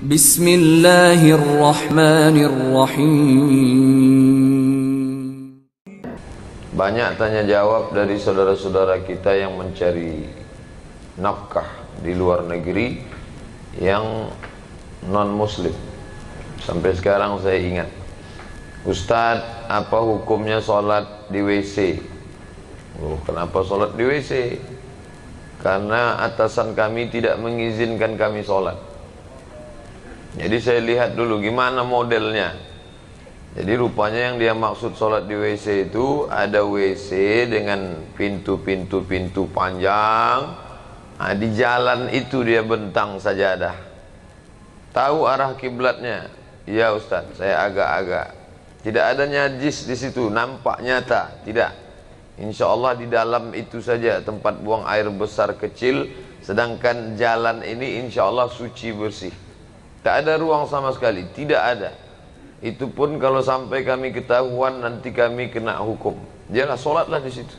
Bismillahirrahmanirrahim. Banyak tanya jawab dari saudara-saudara kita yang mencari nafkah di luar negeri yang non muslim. Sampai sekarang saya ingat, Ustadz, apa hukumnya sholat di WC? Oh, kenapa sholat di WC? Karena atasan kami tidak mengizinkan kami sholat. Jadi saya lihat dulu gimana modelnya. Jadi rupanya yang dia maksud sholat di WC itu ada WC dengan pintu-pintu panjang. Nah, di jalan itu dia bentang sajadah. Tahu arah kiblatnya? Iya Ustaz, saya agak-agak. Tidak ada najis di situ, nampak nyata. Tidak. Insya Allah di dalam itu saja tempat buang air besar kecil. Sedangkan jalan ini insya Allah suci bersih. Tak ada ruang sama sekali, tidak ada. Itu pun kalau sampai kami ketahuan nanti kami kena hukum. Jelas sholatlah di situ.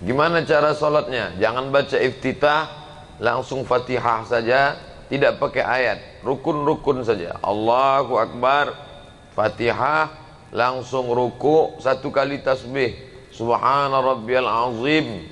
Gimana cara sholatnya? Jangan baca iftitah, langsung Fatihah saja, tidak pakai ayat, rukun-rukun saja. Allahu Akbar, Fatihah, langsung ruku, satu kali tasbih. Subhana rabbiyal azim.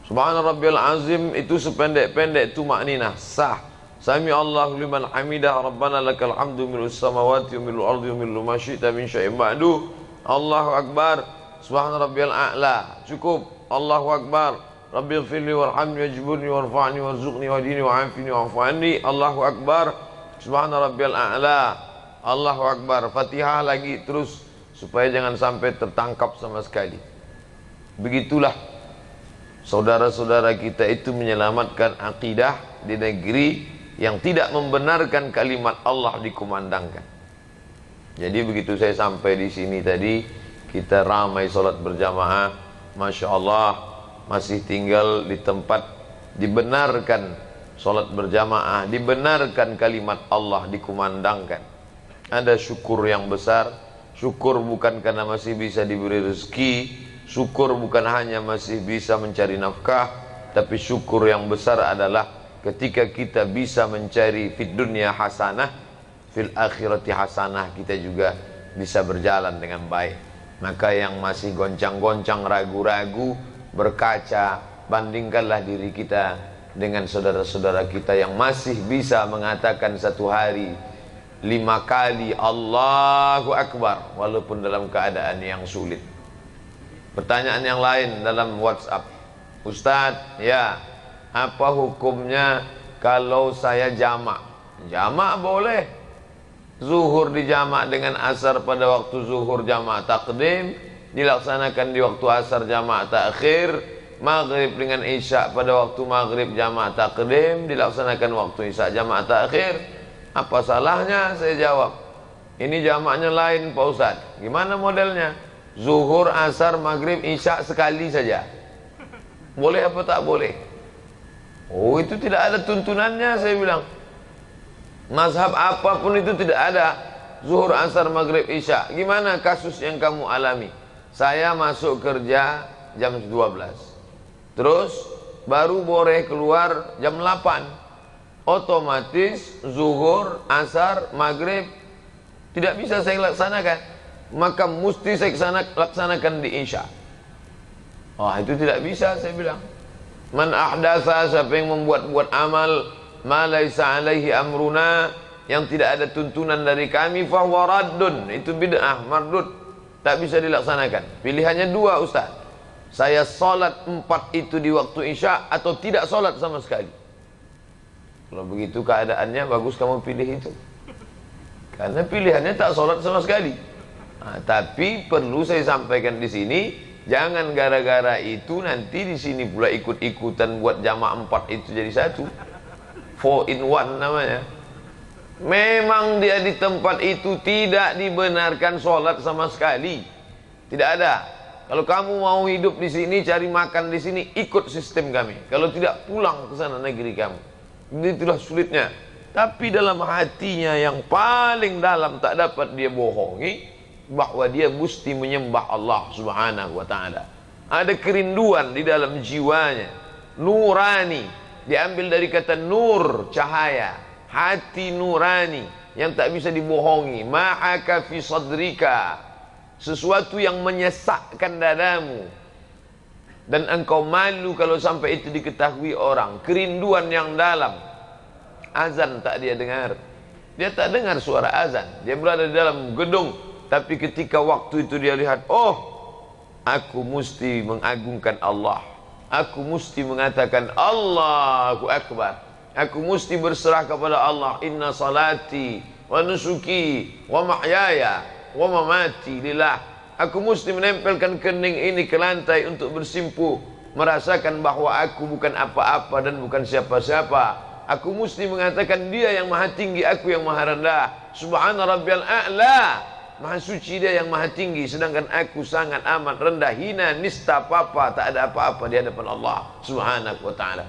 Subhana rabbiyal azim itu sependek-pendek tumakninah, sah. Sami Allahu liman hamidah, Rabbana lakal hamdu milus samawati wa milul ardi wa milu ma syi'ta min syai'in ba'du. Allahu Akbar, Subhana rabbiyal a'la. Cukup. Allahu Akbar, Rabbighfirli warhamni wajburni warfa'ni warzuqni wahdini wa'afini wa'fu anni. Allahu Akbar, Subhana rabbiyal a'la. Allahu Akbar. Fatihah lagi terus supaya jangan sampai tertangkap sama sekali. Begitulah saudara-saudara kita itu menyelamatkan akidah di negeri yang tidak membenarkan kalimat Allah dikumandangkan. Jadi begitu saya sampai di sini tadi, kita ramai sholat berjamaah, Masya Allah, masih tinggal di tempat dibenarkan sholat berjamaah, dibenarkan kalimat Allah dikumandangkan. Ada syukur yang besar. Syukur bukan karena masih bisa diberi rezeki, syukur bukan hanya masih bisa mencari nafkah, tapi syukur yang besar adalah ketika kita bisa mencari fid dunya hasanah, fil akhirati hasanah, kita juga bisa berjalan dengan baik. Maka yang masih goncang-goncang, ragu-ragu, berkaca, bandingkanlah diri kita dengan saudara-saudara kita yang masih bisa mengatakan satu hari 5 kali Allahu Akbar walaupun dalam keadaan yang sulit. Pertanyaan yang lain dalam WhatsApp, Ustadz, ya, apa hukumnya kalau saya jamak? Jamak boleh. Zuhur dijamak dengan asar pada waktu zuhur jamak takdim, dilaksanakan di waktu asar jamak takhir. Maghrib dengan isya pada waktu maghrib jamak takdim, dilaksanakan waktu isya jamak takhir. Apa salahnya? Saya jawab, ini jamaknya lain Pak Ustadz. Gimana modelnya? Zuhur, asar, maghrib, isya sekali saja. Boleh apa tak boleh? Oh, itu tidak ada tuntunannya, saya bilang. Mazhab apapun itu tidak ada zuhur, asar, maghrib, isya. Gimana kasus yang kamu alami? Saya masuk kerja jam 12, terus baru boleh keluar jam 8. Otomatis zuhur, asar, maghrib tidak bisa saya laksanakan. Maka mesti saya laksanakan di isya. Oh, itu tidak bisa, saya bilang. Man ahdatsa, siapa yang membuat-buat amal ma laisa alaihi amruna, yang tidak ada tuntunan dari kami, fahuwa raddun, itu bid'ah, mardud, tak bisa dilaksanakan. Pilihannya dua, Ustaz. Saya salat 4 itu di waktu isya atau tidak salat sama sekali. Kalau begitu keadaannya, bagus kamu pilih itu. Karena pilihannya tak salat sama sekali. Nah, tapi perlu saya sampaikan di sini, jangan gara-gara itu nanti di sini pula ikut-ikutan buat jamak 4 itu jadi satu. 4 in 1 namanya. Memang dia di tempat itu tidak dibenarkan sholat sama sekali. Tidak ada. Kalau kamu mau hidup di sini, cari makan di sini, ikut sistem kami. Kalau tidak, pulang ke sana negeri kamu. Itulah sulitnya. Tapi dalam hatinya yang paling dalam tak dapat dia bohongi bahwa dia mesti menyembah Allah Subhanahu wa taala. Ada kerinduan di dalam jiwanya, nurani, diambil dari kata nur, cahaya. hati nurani yang tak bisa dibohongi, ma'aka fi sadrika, sesuatu yang menyesakkan dadamu dan engkau malu kalau sampai itu diketahui orang, kerinduan yang dalam. Azan tak dia dengar, dia tak dengar suara azan, dia berada di dalam gedung, tapi ketika waktu itu dia lihat, oh, aku mesti mengagungkan Allah, aku mesti mengatakan Allahu Akbar, aku mesti berserah kepada Allah. Inna salati wa nusuki wa mahyaya wa mamati lillah. Aku mesti menempelkan kening ini ke lantai untuk bersimpuh, merasakan bahwa aku bukan apa-apa dan bukan siapa-siapa. Aku mesti mengatakan dia yang maha tinggi, aku yang maha rendah. Subhana rabbiyal a'la, maha suci dia yang maha tinggi, sedangkan aku sangat amat rendah, hina, nista, papa, tak ada apa-apa di hadapan Allah subhanahu wa ta'ala.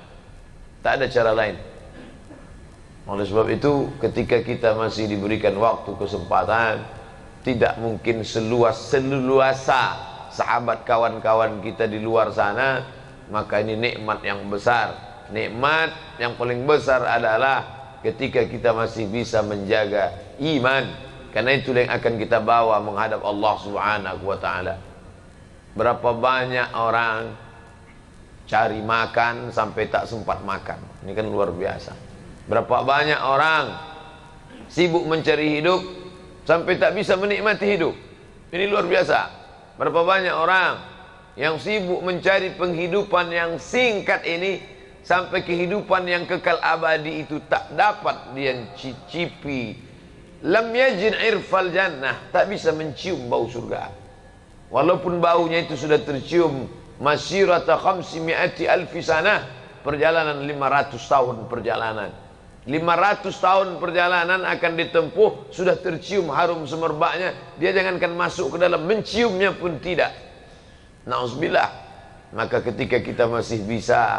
Tak ada cara lain. Oleh sebab itu, ketika kita masih diberikan waktu, kesempatan, tidak mungkin seluasa sahabat kawan-kawan kita di luar sana, maka ini nikmat yang besar. Nikmat yang paling besar adalah ketika kita masih bisa menjaga iman, karena itu yang akan kita bawa menghadap Allah subhanahu wa ta'ala. Berapa banyak orang cari makan sampai tak sempat makan, ini kan luar biasa. Berapa banyak orang sibuk mencari hidup sampai tak bisa menikmati hidup, ini luar biasa. Berapa banyak orang yang sibuk mencari penghidupan yang singkat ini, sampai kehidupan yang kekal abadi itu tak dapat dia cicipi. Lam yajid irfal jannah, tak bisa mencium bau surga. Walaupun baunya itu sudah tercium masirata 500 alfi sanah, perjalanan 500 tahun perjalanan. 500 tahun perjalanan akan ditempuh, sudah tercium harum semerbaknya, dia jangankan masuk ke dalam, menciumnya pun tidak. Na'udzubillah. Maka ketika kita masih bisa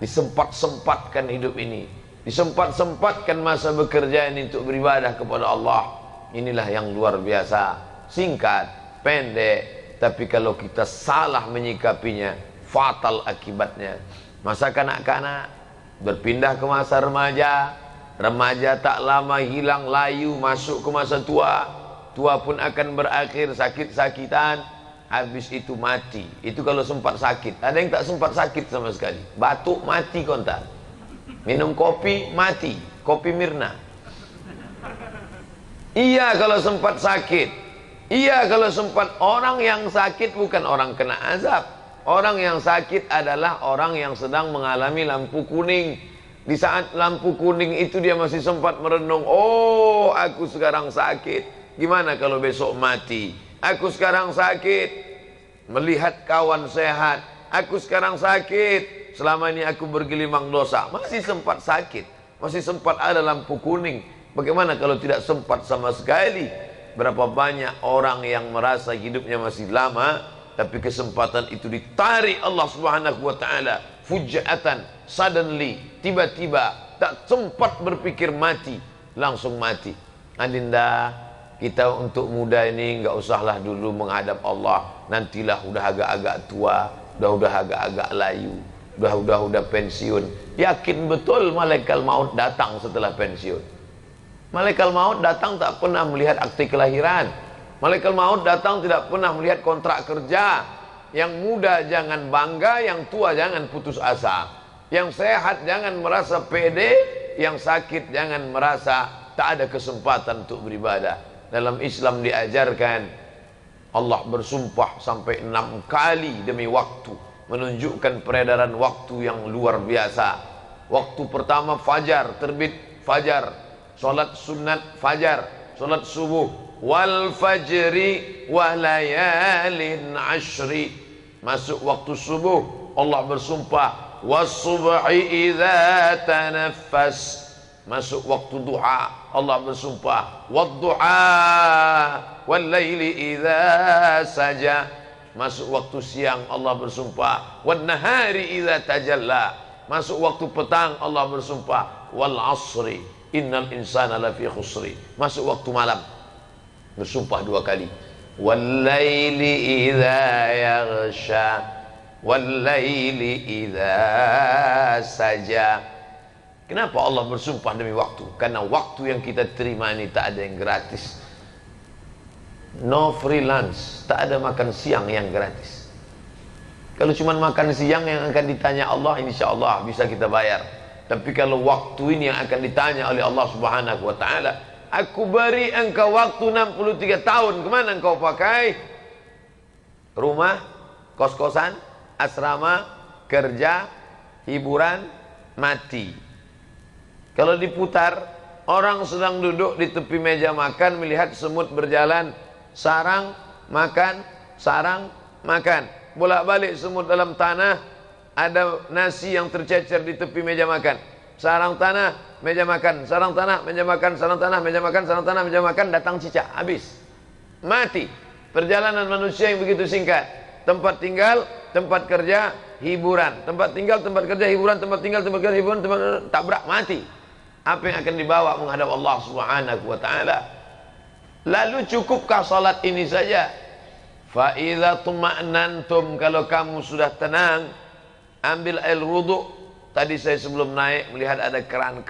disempat-sempatkan hidup ini, disempat-sempatkan masa bekerja ini untuk beribadah kepada Allah, inilah yang luar biasa. Singkat, pendek, tapi kalau kita salah menyikapinya, fatal akibatnya. Masa kanak-kanak berpindah ke masa remaja, remaja tak lama hilang layu masuk ke masa tua, tua pun akan berakhir sakit-sakitan, habis itu mati. Itu kalau sempat sakit. Ada yang tak sempat sakit sama sekali, batuk mati kontan, minum kopi mati, kopi Mirna. Iya kalau sempat sakit, iya kalau sempat. Orang yang sakit bukan orang kena azab, orang yang sakit adalah orang yang sedang mengalami lampu kuning. Di saat lampu kuning itu dia masih sempat merenung, oh aku sekarang sakit, gimana kalau besok mati. Aku sekarang sakit, melihat kawan sehat. Aku sekarang sakit, selama ini aku bergelimang dosa. Masih sempat sakit, masih sempat ada lampu kuning. Bagaimana kalau tidak sempat sama sekali? Berapa banyak orang yang merasa hidupnya masih lama, tapi kesempatan itu ditarik Allah subhanahu wa ta'ala fujatan, suddenly, tiba-tiba, tak sempat berpikir mati, langsung mati. Adinda, kita untuk muda ini enggak usahlah dulu menghadap Allah, nantilah udah agak-agak tua, udah agak-agak layu, udah pensiun. Yakin betul malaikat maut datang setelah pensiun. Malaikat maut datang tak pernah melihat akte kelahiran. Malaikat maut datang tidak pernah melihat kontrak kerja. Yang muda jangan bangga, yang tua jangan putus asa. Yang sehat jangan merasa pede, yang sakit jangan merasa tak ada kesempatan untuk beribadah. Dalam Islam diajarkan Allah bersumpah sampai 6 kali demi waktu, menunjukkan peredaran waktu yang luar biasa. Waktu pertama fajar, terbit fajar, salat sunat fajar, salat subuh, wal fajri wa layalin ashri. Masuk waktu subuh, Allah bersumpah, was-subhi idza tanaffas. Masuk waktu duha, Allah bersumpah, wad-duha wal-laili idza saja. Masuk waktu siang, Allah bersumpah, wan-nahari idza tajalla. Masuk waktu petang, Allah bersumpah, wal-asri innal insana lafi khusri. Masuk waktu malam, bersumpah 2 kali, wal-laili idza yaghsha wal-laili idza saja. Kenapa Allah bersumpah demi waktu? Karena waktu yang kita terima ini tak ada yang gratis. No free lunch, tak ada makan siang yang gratis. Kalau cuma makan siang yang akan ditanya Allah, insya Allah bisa kita bayar. Tapi kalau waktu ini yang akan ditanya oleh Allah Subhanahu wa ta'ala, aku beri engkau waktu 63 tahun, kemana engkau pakai? Rumah, kos-kosan, asrama, kerja, hiburan, mati. Kalau diputar, orang sedang duduk di tepi meja makan, melihat semut berjalan, sarang, makan, sarang, makan. Bolak-balik semut dalam tanah, ada nasi yang tercecer di tepi meja makan. Sarang tanah, meja makan, sarang tanah, meja makan, sarang tanah, meja makan, sarang tanah, meja makan, datang cicak, habis. Mati. Perjalanan manusia yang begitu singkat. Tempat tinggal, tempat kerja, hiburan. Tempat tinggal, tempat kerja, hiburan, tempat tinggal, tempat kerja, hiburan, tempat tabrak, mati. Apa yang akan dibawa menghadap Allah Subhanahu wa ta'ala? Lalu cukupkah salat ini saja? Fa idza tuma'nantum, kalau kamu sudah tenang, ambil air wudu. Tadi saya sebelum naik melihat ada keran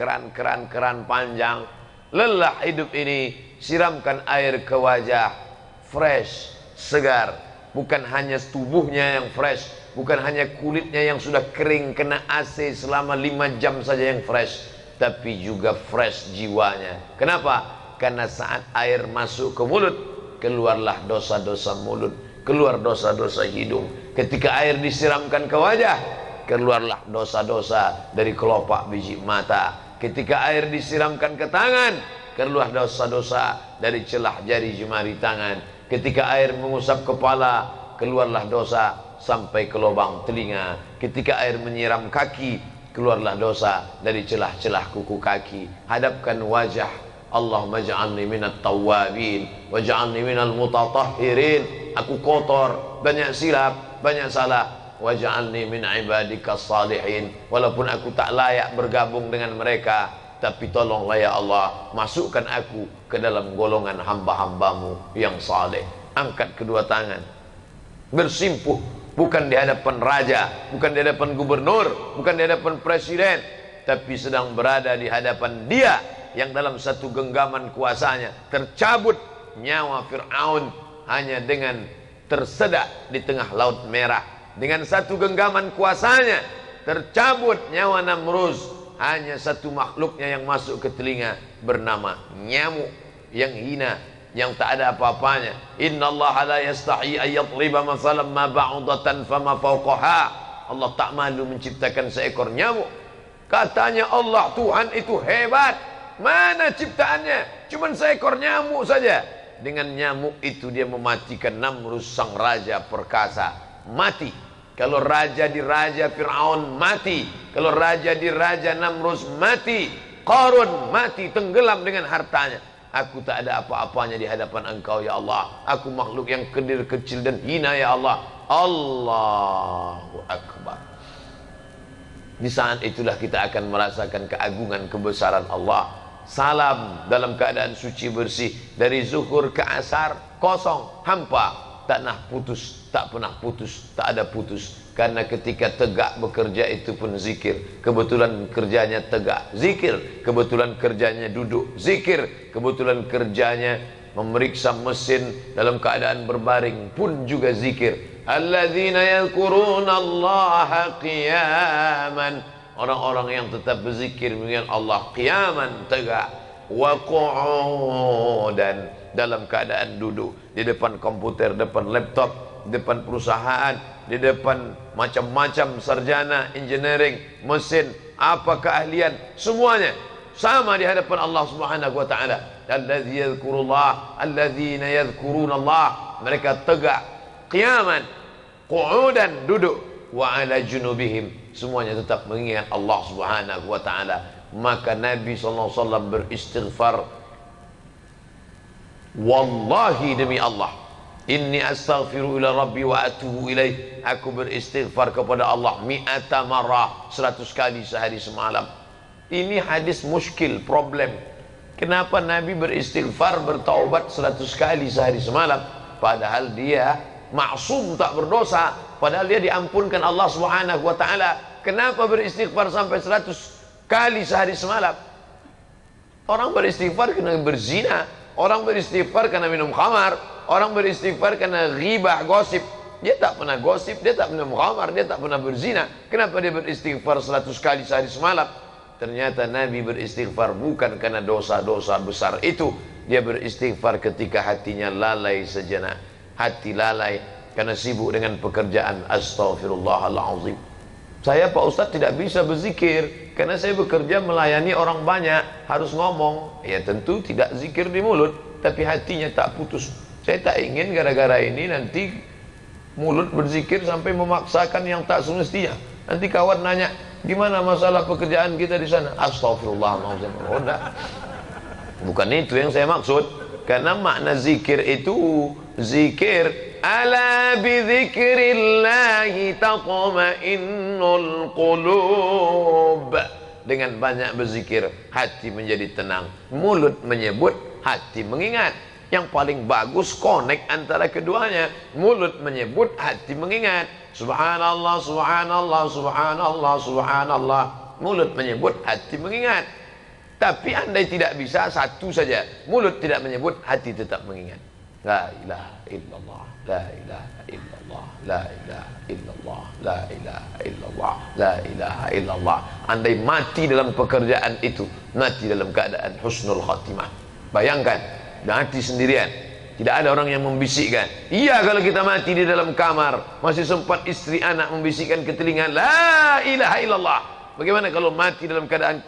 panjang. Lelah hidup ini, siramkan air ke wajah, fresh, segar. Bukan hanya tubuhnya yang fresh, bukan hanya kulitnya yang sudah kering kena AC selama 5 jam saja yang fresh, tapi juga fresh jiwanya. Kenapa? Karena saat air masuk ke mulut, keluarlah dosa-dosa mulut, keluar dosa-dosa hidung. Ketika air disiramkan ke wajah, keluarlah dosa-dosa dari kelopak biji mata. Ketika air disiramkan ke tangan, keluar dosa-dosa dari celah jari jemari tangan. Ketika air mengusap kepala, keluarlah dosa sampai ke lubang telinga. Ketika air menyiram kaki, keluarlah dosa dari celah-celah kuku kaki. Hadapkan wajah. Allahumma ja'alni minat tawwabin waj'alni minal mutatahhirin. Aku kotor, banyak silap, banyak salah. Waj'alni min ibadikas salihin. Walaupun aku tak layak bergabung dengan mereka, tapi tolonglah ya Allah, masukkan aku ke dalam golongan hamba-hambamu yang saleh. Angkat kedua tangan, bersimpuh, bukan di hadapan raja, bukan di hadapan gubernur, bukan di hadapan presiden, tapi sedang berada di hadapan Dia yang dalam satu genggaman kuasanya tercabut nyawa Fir'aun hanya dengan tersedak di tengah laut merah. Dengan satu genggaman kuasanya tercabut nyawa Namruz, hanya satu makhluknya yang masuk ke telinga, bernama nyamuk yang hina, yang tak ada apa-apanya. Innallaha la yastahi ayyadriba mathalan ma ba'udatan fama fawqaha. Allah tak malu menciptakan seekor nyamuk. Katanya Allah, Tuhan itu hebat. Mana ciptaannya? Cuman seekor nyamuk saja. Dengan nyamuk itu dia mematikan Namruz sang raja perkasa. Mati. Kalau raja di raja Fir'aun mati. Kalau raja di raja Namruz mati. Qarun mati, tenggelam dengan hartanya. Aku tak ada apa-apanya di hadapan Engkau ya Allah. Aku makhluk yang kecil dan hina ya Allah. Allahu Akbar. Di saat itulah kita akan merasakan keagungan kebesaran Allah. Salam dalam keadaan suci bersih, dari zuhur ke asar kosong, hampa, tak pernah putus, tak pernah putus, tak ada putus. Karena ketika tegak bekerja itu pun zikir. Kebetulan kerjanya tegak, zikir. Kebetulan kerjanya duduk, zikir. Kebetulan kerjanya memeriksa mesin dalam keadaan berbaring, pun juga zikir. Alladzina yadhkuruna Allaha qiyaman. Orang-orang yang tetap berzikir mengingat Allah qiyaman, tegak, wa qu'udan, dalam keadaan duduk di depan komputer, depan laptop, depan perusahaan, di depan macam-macam sarjana engineering, mesin, apa keahlian, semuanya sama di hadapan Allah Subhanahu wa taala. Allazi yadhkurullah, alladzina yadhkurunallah, mereka tegak qiyaman, qu'udan, duduk, wa ala junubihim, semuanya tetap mengingat Allah Subhanahu wa taala. Maka Nabi sallallahu alaihi wasallam beristighfar, wallahi demi Allah, inni astaghfiru ila rabbi wa atubu ilaih, aku beristighfar kepada Allah mi'ata marrah, 100 kali sehari semalam. Ini hadis muskil, problem. Kenapa Nabi beristighfar, bertaubat 100 kali sehari semalam, padahal dia maksum, tak berdosa, padahal dia diampunkan Allah Subhanahu wa taala. Kenapa beristighfar sampai 100 kali sehari semalam. Orang beristighfar karena berzina, orang beristighfar karena minum khamar, orang beristighfar karena ghibah, gosip. Dia tak pernah gosip, dia tak pernah khamar, dia tak pernah berzina. Kenapa dia beristighfar 100 kali sehari semalam? Ternyata Nabi beristighfar bukan karena dosa-dosa besar itu. Dia beristighfar ketika hatinya lalai sejenak. Hati lalai karena sibuk dengan pekerjaan. Astaghfirullahaladzim. Saya Pak Ustadz tidak bisa berzikir karena saya bekerja melayani orang banyak, harus ngomong. Ya tentu tidak zikir di mulut, tapi hatinya tak putus. Saya tak ingin gara-gara ini nanti mulut berzikir sampai memaksakan yang tak semestinya. Nanti kawan nanya, gimana masalah pekerjaan kita di sana? Astaghfirullahaladzim. Oh enggak. Bukan itu yang saya maksud. Karena makna zikir itu zikir. Ala bidzikrillahi taqma'innul qulub. Dengan banyak berzikir, hati menjadi tenang. Mulut menyebut, hati mengingat. Yang paling bagus connect antara keduanya. Mulut menyebut, hati mengingat. Subhanallah, subhanallah, subhanallah, subhanallah. Mulut menyebut, hati mengingat. Tapi andai tidak bisa satu saja, mulut tidak menyebut, hati tetap mengingat. La ilaha illallah, la ilaha illallah, la ilaha illallah, la ilaha illallah, la ilaha illallah. Andai mati dalam pekerjaan itu, mati dalam keadaan husnul khatimah. Bayangkan, mati sendirian, tidak ada orang yang membisikkan. Iya, kalau kita mati di dalam kamar, masih sempat istri anak membisikkan ke telinga, la ilaha illallah. Bagaimana kalau mati dalam keadaan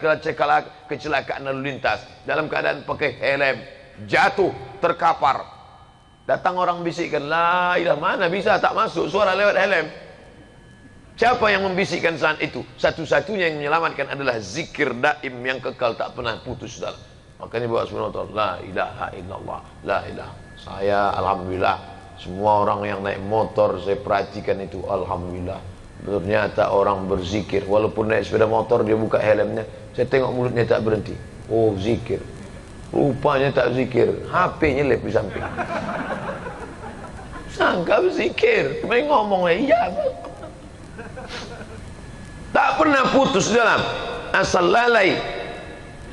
kecelakaan lalu lintas, dalam keadaan pakai helm, jatuh, terkapar, datang orang bisikkan, la ilaha, mana bisa, tak masuk suara lewat helm. Siapa yang membisikkan saat itu? Satu-satunya yang menyelamatkan adalah zikir daim yang kekal tak pernah putus dalam. Makanya bawa subhanallah, la ilaha illallah, la ilaha. Saya alhamdulillah, semua orang yang naik motor saya perhatikan itu, alhamdulillah. Ternyata orang berzikir, walaupun naik sepeda motor dia buka helmnya, saya tengok mulutnya tak berhenti. Oh zikir, rupanya tak zikir, HP nyelip di samping. Sangka berzikir, main ngomong iya. Tak pernah putus dalam, asal lalai.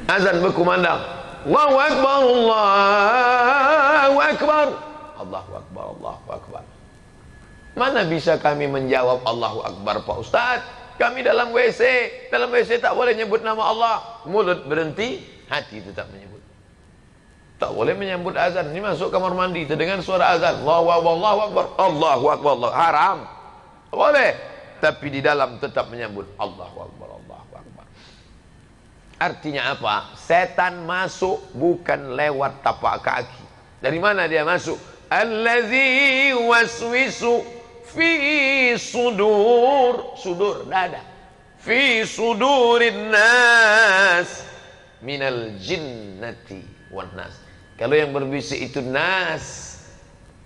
Azan berkumandang, Allahu Akbar, Allahu Akbar, Allahu Akbar, Allahu Akbar. Mana bisa kami menjawab Allahu Akbar Pak Ustaz? Kami dalam WC tak boleh nyebut nama Allah. Mulut berhenti, hati tetap menyebut. Tak boleh menyebut azan. Ini masuk kamar mandi, terdengar suara azan, Allahu Akbar, Allahu Akbar, Allahu Akbar, Allah. Haram. Boleh, tapi di dalam tetap menyebut Allahu Akbar, Allahu Akbar. Artinya apa? Setan masuk bukan lewat tapak kaki. Dari mana dia masuk? Allazi waswisu fi sudur, sudur dada, fi sudurin nas minal jinnati wan nas. Kalau yang berbisik itu nas,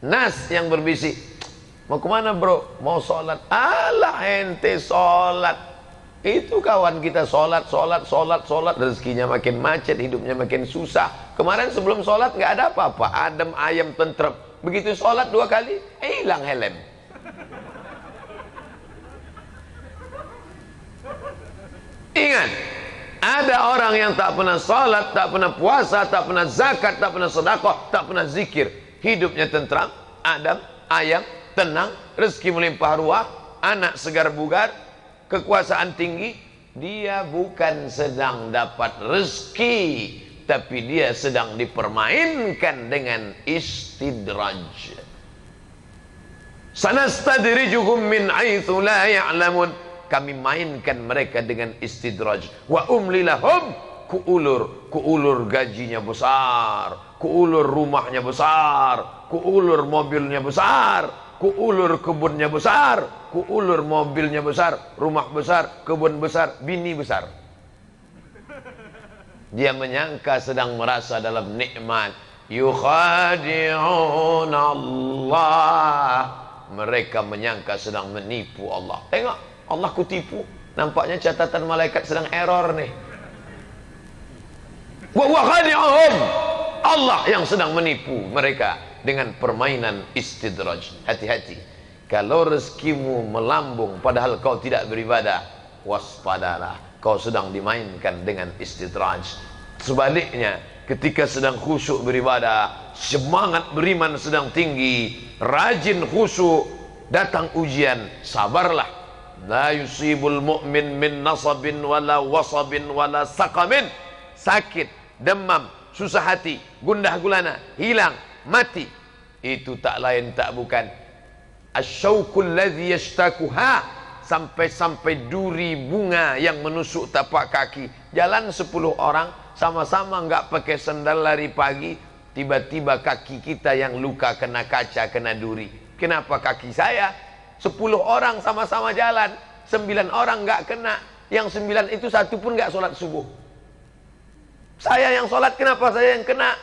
nas yang berbisik. Mau kemana bro? Mau sholat. Alah ente sholat. Itu kawan kita sholat, rezekinya makin macet, hidupnya makin susah. Kemarin sebelum sholat nggak ada apa-apa, adem ayam tentrem. Begitu sholat 2 kali, hilang helm. Ingat, ada orang yang tak pernah sholat, tak pernah puasa, tak pernah zakat, tak pernah sedekah, tak pernah zikir. Hidupnya tentram, adem ayam, tenang, rezeki melimpah ruah, anak segar bugar, kekuasaan tinggi. Dia bukan sedang dapat rezeki, tapi dia sedang dipermainkan dengan istidraj. Sanastadrijuhum min haitsu la ya'lamun. Kami mainkan mereka dengan istidraj. Wa umli lahum, kuulur gajinya besar, kuulur rumahnya besar, kuulur mobilnya besar, kuulur kebunnya besar, kuulur mobilnya besar, rumah besar, kebun besar, bini besar. Dia menyangka sedang merasa dalam nikmat. Yukhadi'un Allah. Mereka menyangka sedang menipu Allah. Tengok, Allah kutipu. Nampaknya catatan malaikat sedang error nih. Wa khadi'uhum. Allah yang sedang menipu mereka dengan permainan istidraj. Hati-hati. Kalau rezekimu melambung padahal kau tidak beribadah, waspadalah. kau sedang dimainkan dengan istidraj. Sebaliknya, ketika sedang khusyuk beribadah, semangat beriman sedang tinggi, rajin khusyuk, datang ujian, sabarlah. La yusibul mu'min min nasabin wala wasabin wala saqamin. Sakit, demam, susah hati, gundah gulana, hilang, mati, itu tak lain tak bukan asyauqul ladzi yashtakuha, sampai duri bunga yang menusuk tapak kaki. Jalan 10 orang sama-sama enggak pakai sendal lari pagi, tiba-tiba kaki kita yang luka kena kaca, kena duri. Kenapa kaki saya? 10 orang sama-sama jalan, 9 orang enggak kena, yang 9 itu satu pun enggak sholat subuh. Saya yang sholat, kenapa saya yang kena?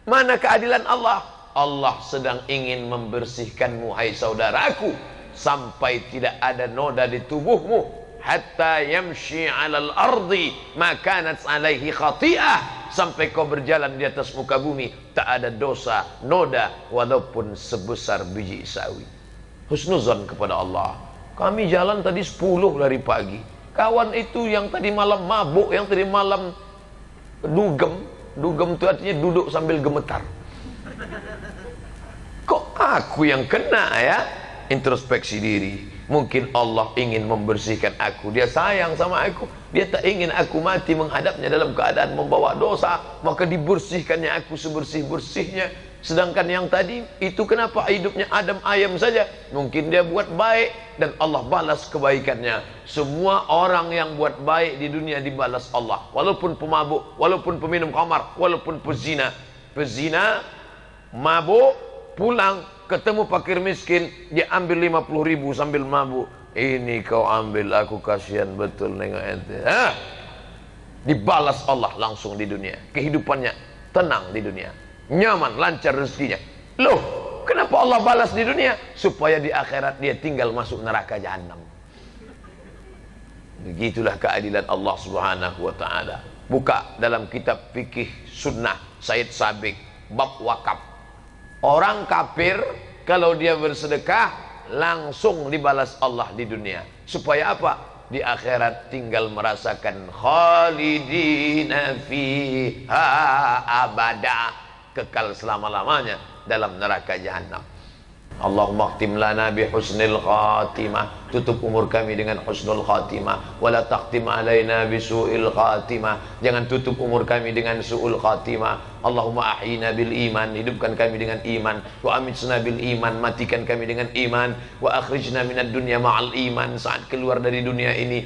Mana keadilan Allah? Allah sedang ingin membersihkanmu, hai saudaraku, sampai tidak ada noda di tubuhmu. Hatta yamshi 'alal ardi ma kanat 'alaihi khati'ah, sampai kau berjalan di atas muka bumi tak ada dosa, noda walaupun sebesar biji sawi. Husnuzan kepada Allah. Kami jalan tadi 10 dari pagi. Kawan itu yang tadi malam mabuk, yang tadi malam dugem itu artinya duduk sambil gemetar. Kok aku yang kena ya? Introspeksi diri. Mungkin Allah ingin membersihkan aku, dia sayang sama aku, dia tak ingin aku mati menghadapnya dalam keadaan membawa dosa, maka dibersihkannya aku sebersih-bersihnya. Sedangkan yang tadi itu kenapa hidupnya Adam ayam saja? Mungkin dia buat baik dan Allah balas kebaikannya. Semua orang yang buat baik di dunia dibalas Allah, walaupun pemabuk, walaupun peminum khamar, walaupun pezina. Pezina, mabuk, pulang ketemu fakir miskin, dia ambil 50.000 sambil mabuk. Ini kau ambil, aku kasihan betul nengok ente. Dibalas Allah langsung di dunia. Kehidupannya tenang di dunia, nyaman, lancar rezekinya. Loh, kenapa Allah balas di dunia? Supaya di akhirat dia tinggal masuk neraka jahanam. Begitulah keadilan Allah Subhanahu wa taala. Buka dalam kitab fikih sunnah Said Sabiq bab wakaf. Orang kafir kalau dia bersedekah langsung dibalas Allah di dunia. Supaya apa? Di akhirat tinggal merasakan khalidina fiha abada, kekal selama-lamanya dalam neraka jahanam. Allahumma khtim lana bi husnil khatimah, tutup umur kami dengan husnul khatimah, wala takhtim alaina bi su'il khatimah, jangan tutup umur kami dengan su'ul khatimah. Allahumma ahyina bil iman, hidupkan kami dengan iman, wa amitsna bil iman, matikan kami dengan iman, wa akhrijna minad dunya ma'al iman, saat keluar dari dunia ini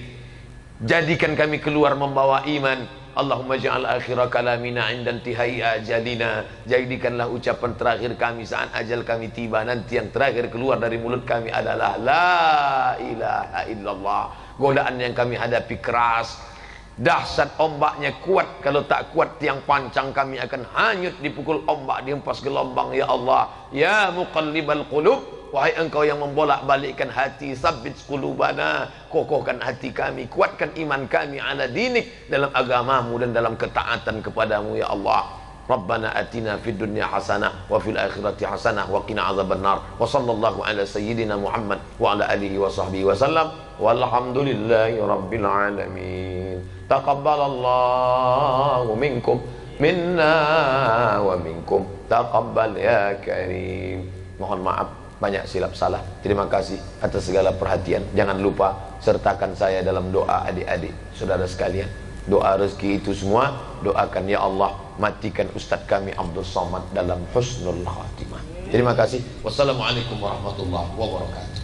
jadikan kami keluar membawa iman. Allahumma ja'al akhira kalamina inda intihai ajalina, jadikanlah ucapan terakhir kami saat ajal kami tiba. Nanti yang terakhir keluar dari mulut kami adalah la ilaha illallah. Godaan yang kami hadapi keras, dahsyat, ombaknya kuat. Kalau tak kuat tiang pancang kami akan hanyut dipukul ombak, dihempas gelombang. Ya Allah, ya muqallibal qulub, wahai engkau yang membolak-balikkan hati, sabbit qulubana, kokohkan hati kami, kuatkan iman kami ala dinik, dalam agamamu dan dalam ketaatan kepadamu ya Allah. Rabbana atina fid dunya hasanah wa fil akhirati hasanah wa qina azabannar. Wa sallallahu ala sayyidina Muhammad wa ala alihi wa sahbihi wa sallam. Walhamdulillahi rabbil alamin. Taqabbalallahu minkum minna wa minkum taqabbal ya karim. Mohon maaf banyak silap salah. Terima kasih atas segala perhatian. Jangan lupa sertakan saya dalam doa adik-adik, saudara sekalian. Doa rezeki itu semua doakan ya Allah, matikan Ustadz kami Abdul Somad dalam husnul khatimah. Terima kasih. Wassalamualaikum warahmatullahi wabarakatuh.